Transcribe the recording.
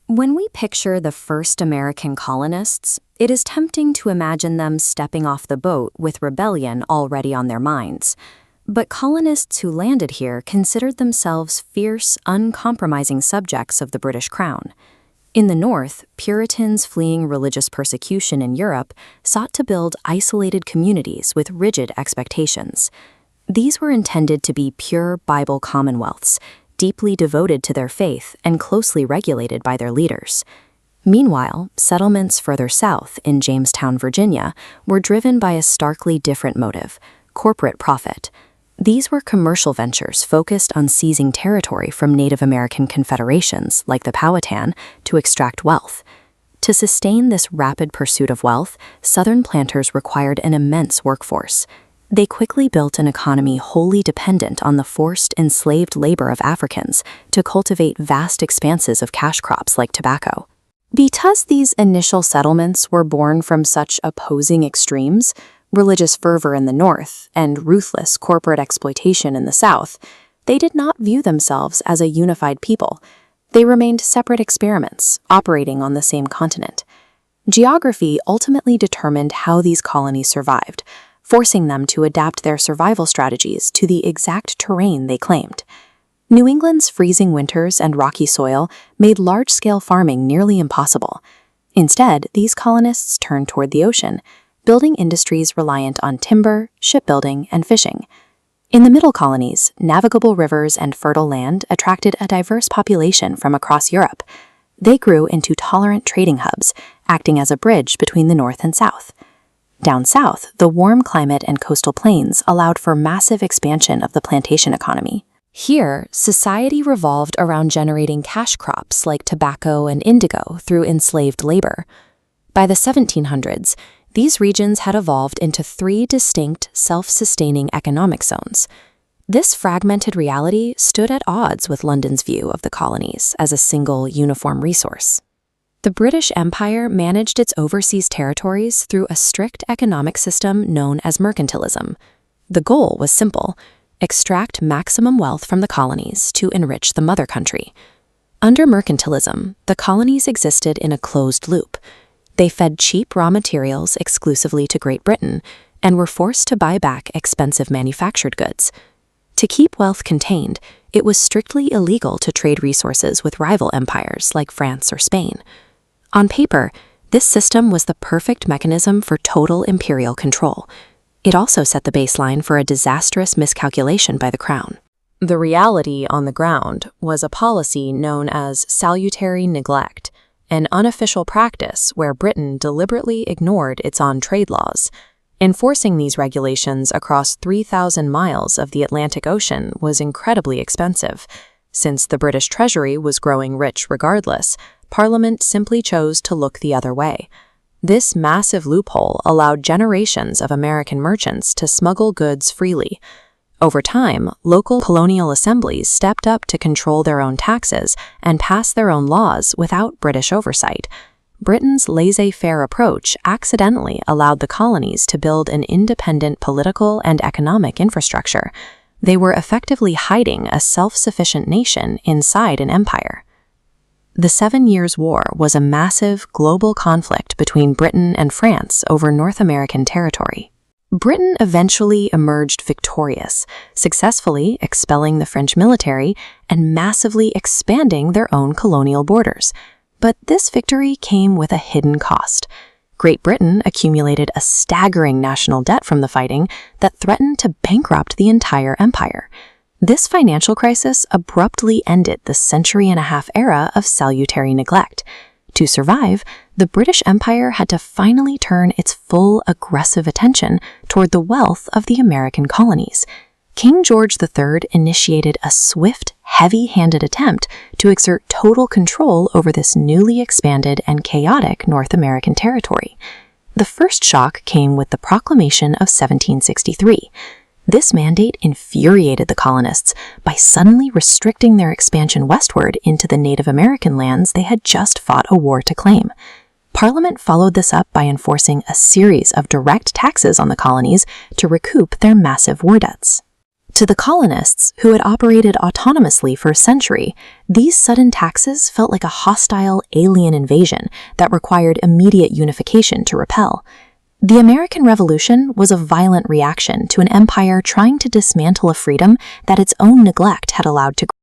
When we picture the first American colonists, it is tempting to imagine them stepping off the boat with rebellion already on their minds. But colonists who landed here considered themselves fierce, uncompromising subjects of the British Crown. In the North, Puritans fleeing religious persecution in Europe sought to build isolated communities with rigid expectations. These were intended to be pure Bible commonwealths, deeply devoted to their faith and closely regulated by their leaders. Meanwhile, settlements further south in Jamestown, Virginia, were driven by a starkly different motive: corporate profit. These were commercial ventures focused on seizing territory from Native American confederations, like the Powhatan, to extract wealth. To sustain this rapid pursuit of wealth, Southern planters required an immense workforce. They quickly built an economy wholly dependent on the forced, enslaved labor of Africans to cultivate vast expanses of cash crops like tobacco. Because these initial settlements were born from such opposing extremes, religious fervor in the North and ruthless corporate exploitation in the South, they did not view themselves as a unified people. They remained separate experiments, operating on the same continent. Geography ultimately determined how these colonies survived, forcing them to adapt their survival strategies to the exact terrain they claimed. New England's freezing winters and rocky soil made large-scale farming nearly impossible. Instead, these colonists turned toward the ocean, building industries reliant on timber, shipbuilding, and fishing. In the middle colonies, navigable rivers and fertile land attracted a diverse population from across Europe. They grew into tolerant trading hubs, acting as a bridge between the North and South. Down south, the warm climate and coastal plains allowed for massive expansion of the plantation economy. Here, society revolved around generating cash crops like tobacco and indigo through enslaved labor. By the 1700s, these regions had evolved into 3 distinct, self-sustaining economic zones. This fragmented reality stood at odds with London's view of the colonies as a single, uniform resource. The British Empire managed its overseas territories through a strict economic system known as mercantilism. The goal was simple: extract maximum wealth from the colonies to enrich the mother country. Under mercantilism, the colonies existed in a closed loop. They fed cheap raw materials exclusively to Great Britain and were forced to buy back expensive manufactured goods. To keep wealth contained, it was strictly illegal to trade resources with rival empires like France or Spain. On paper, this system was the perfect mechanism for total imperial control. It also set the baseline for a disastrous miscalculation by the Crown. The reality on the ground was a policy known as salutary neglect, an unofficial practice where Britain deliberately ignored its own trade laws. Enforcing these regulations across 3,000 miles of the Atlantic Ocean was incredibly expensive. Since the British Treasury was growing rich regardless, Parliament simply chose to look the other way. This massive loophole allowed generations of American merchants to smuggle goods freely. Over time, local colonial assemblies stepped up to control their own taxes and pass their own laws without British oversight. Britain's laissez-faire approach accidentally allowed the colonies to build an independent political and economic infrastructure. They were effectively hiding a self-sufficient nation inside an empire. The 7 Years' War was a massive global conflict between Britain and France over North American territory. Britain eventually emerged victorious, successfully expelling the French military and massively expanding their own colonial borders. But this victory came with a hidden cost. Great Britain accumulated a staggering national debt from the fighting that threatened to bankrupt the entire empire. This financial crisis abruptly ended the century-and-a-half era of salutary neglect. To survive, the British Empire had to finally turn its full aggressive attention toward the wealth of the American colonies. King George III initiated a swift, heavy-handed attempt to exert total control over this newly expanded and chaotic North American territory. The first shock came with the Proclamation of 1763. This mandate infuriated the colonists by suddenly restricting their expansion westward into the Native American lands they had just fought a war to claim. Parliament followed this up by enforcing a series of direct taxes on the colonies to recoup their massive war debts. To the colonists, who had operated autonomously for a century, these sudden taxes felt like a hostile alien invasion that required immediate unification to repel. The American Revolution was a violent reaction to an empire trying to dismantle a freedom that its own neglect had allowed to grow.